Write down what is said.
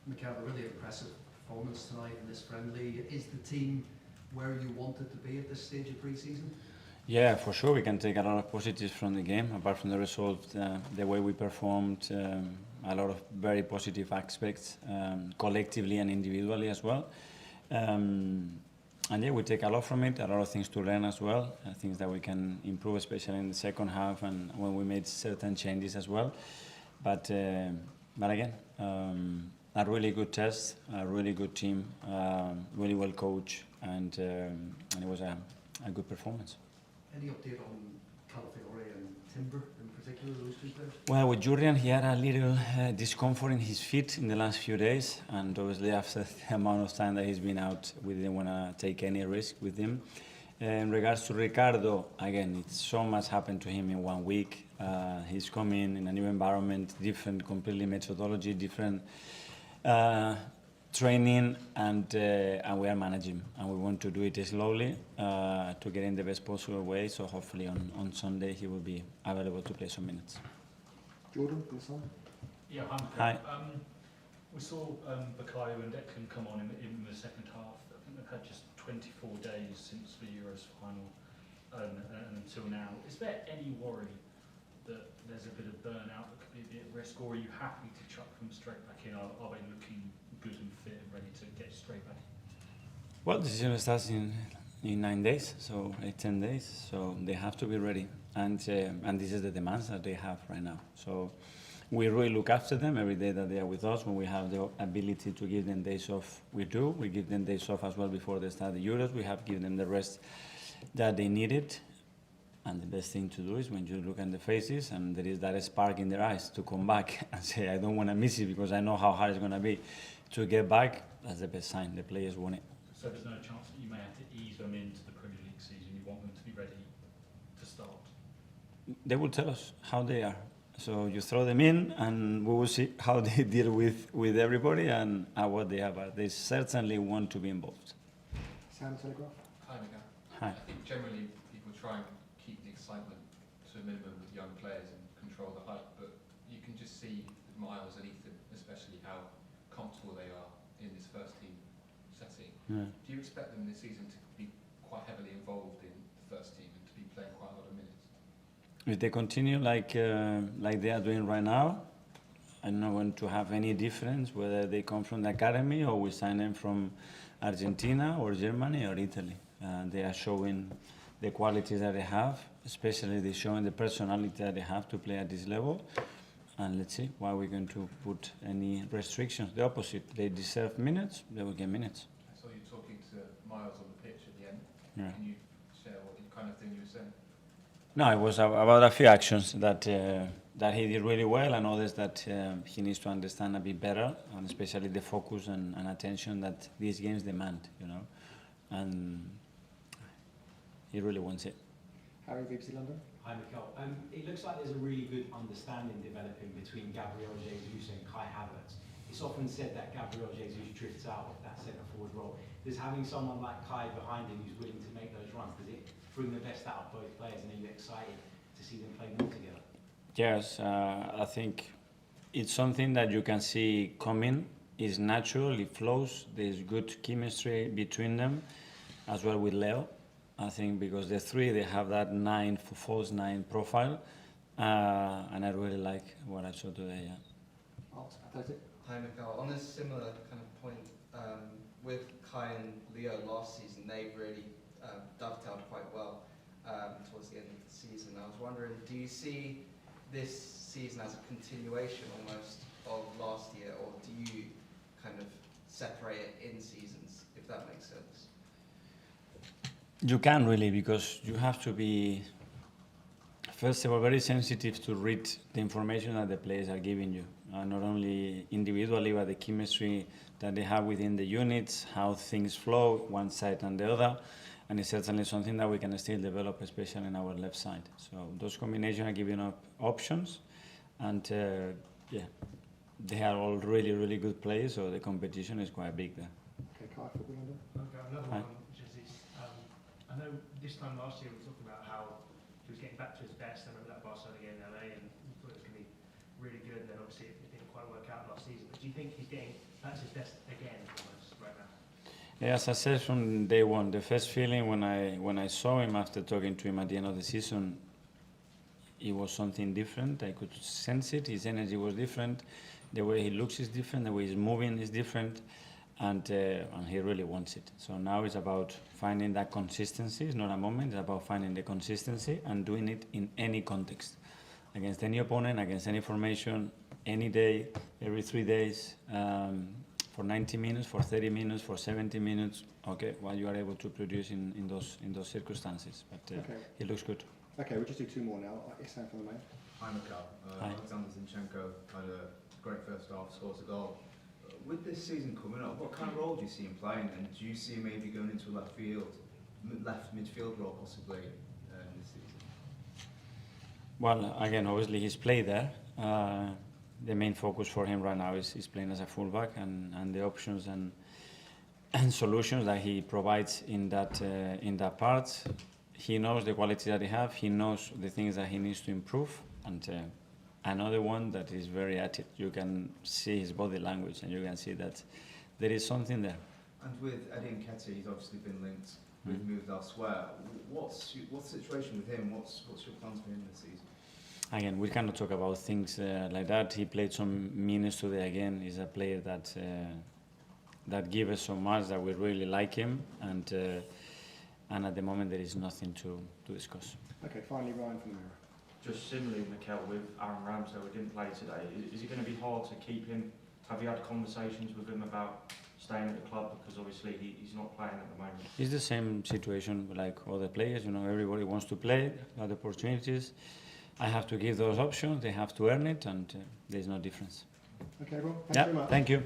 Mikel, a really impressive performance tonight in this friendly. Is the team where you wanted to be at this stage of pre-season? Yeah, for sure. We can take a lot of positives from the game, apart from the result, the way we performed, a lot of very positive aspects, collectively and individually as well. And yeah, we take a lot from it, a lot of things to learn as well, things that we can improve, especially in the second half and when we made certain changes as well. But again, a really good test, a really good team, really well coached, and it was a good performance. Any update on Calafiore and Timber in particular, those two players? Well, with Jurrian, he had a little discomfort in his feet in the last few days, and obviously after the amount of time that he's been out, we didn't want to take any risk with him. In regards to Ricardo, again, it's so much happened to him in 1 week. He's coming in a new environment, different completely methodology, different training, and we are managing, and we want to do it slowly to get in the best possible way. So hopefully on Sunday he will be available to play some minutes. Jordan, please on. Yeah, hi. We saw Bukayo and Declan come on in the second half. I think they've had just 24 days since the Euros final and until now. Is there any worry that there's a bit of burnout that could be a bit at risk, or are you happy to chuck them straight back in? Are they looking good and fit and ready to get straight back? Well, the season starts in 9 days, so 10 days, so they have to be ready, and this is the demands that they have right now. So we really look after them every day that they are with us. When we have the ability to give them days off, we do. We give them days off as well before they start the Euros. We have given them the rest that they needed. And the best thing to do is when you look at the faces and there is that spark in their eyes to come back and say, I don't want to miss it because I know how hard it's going to be to get back. That's the best sign. The players want it. So there's no chance that you may have to ease them into the Premier League season. You want them to be ready to start? They will tell us how they are. So you throw them in and we will see how they deal with everybody and what they have. They certainly want to be involved. Sam Telegraph. Hi, Miguel. Hi. I think generally people try and keep the excitement to a minimum with young players and control the hype, but you can just see with Miles and Ethan, especially how comfortable they are in this first team setting. Yeah. Do you expect them this season to be quite heavily involved in the first team and to be playing quite a lot of minutes? If they continue like they are doing right now, I'm not going to have any difference whether they come from the academy or we sign them from Argentina or Germany or Italy. They are showing the qualities that they have, especially they're showing the personality that they have to play at this level. And let's see why we're going to put any restrictions. The opposite, they deserve minutes, they will get minutes. I saw you talking to Miles on the pitch at the end. Yeah. Can you share what kind of thing you were saying? No, it was about a few actions that he did really well, and others that he needs to understand a bit better, and especially the focus and attention that these games demand, you know. And he really wants it. Harry, BBC London. Hi, Mikel. It looks like there's a really good understanding developing between Gabriel Jesus and Kai Havertz. It's often said that Gabriel Jesus drifts out of that centre-forward role. Does having someone like Kai behind him who's willing to make those runs, does it bring the best out of both players, and are you excited to see them play more together? Yes, I think it's something that you can see coming. It's natural, it flows, there's good chemistry between them, as well with Leo. I think because the three, they have that false nine profile, and I really like what I saw today. Yeah. Hi, Mikel. On a similar kind of point, with Kai and Leo last season, they really dovetailed quite well towards the end of the season. I was wondering, do you see this season as a continuation almost of last year, or do you kind of separate it in seasons, if that makes sense? You can really, because you have to be, first of all, very sensitive to read the information that the players are giving you. Not only individually, but the chemistry that they have within the units, how things flow, one side and the other. And it's certainly something that we can still develop, especially in our left side. So those combinations are giving up options. And yeah, they are all really, really good players, so the competition is quite big there. Okay, Kai, Football London. Okay, another Hi. one, which is I know this time last year we were talking about how he was getting back to his best. I remember that Barcelona game in LA, and we thought it was going to be really good. And then obviously it didn't quite work out last season. But do you think he's getting That's his best again almost right now. Yeah, as I said from day one, the first feeling when I saw him after talking to him at the end of the season, it was something different. I could sense it. His energy was different. The way he looks is different. The way he's moving is different, and he really wants it. So now it's about finding that consistency. It's not a moment. It's about finding the consistency and doing it in any context, against any opponent, against any formation, any day, every 3 days, for 90 minutes, for 30 minutes, for 70 minutes. Okay, what you are able to produce in those circumstances. But Okay. it looks good. Okay, we'll just do two more now. Isam from the main. Hi, Mikhail. Hi. Alexander Zinchenko had a great first half, scores a goal. With this season coming up, what kind of role do you see him playing? And do you see him maybe going into a left midfield role possibly this season? Well, again, obviously he's played there. The main focus for him right now is playing as a fullback, and the options and solutions that he provides in that part. He knows the quality that he have. He knows the things that he needs to improve. And another one that is very at it. You can see his body language, and you can see that there is something there. And with Eddie Nketiah, he's obviously been linked with moves elsewhere. What's the situation with him? What's your plans for him this season? Again, we cannot talk about things like that. He played some minutes today. Again, he's a player that gives us so much that we really like him, and at the moment there is nothing to discuss. Okay, finally Ryan from the Mirror. Just similarly, Mikel, with Aaron Ramsey, who didn't play today, is it going to be hard to keep him? Have you had conversations with him about staying at the club, because obviously he's not playing at the moment? It's the same situation like other players. You know, everybody wants to play, have opportunities. I have to give those options. They have to earn it, and there's no difference. Okay, well, thanks Yeah, very much. thank you.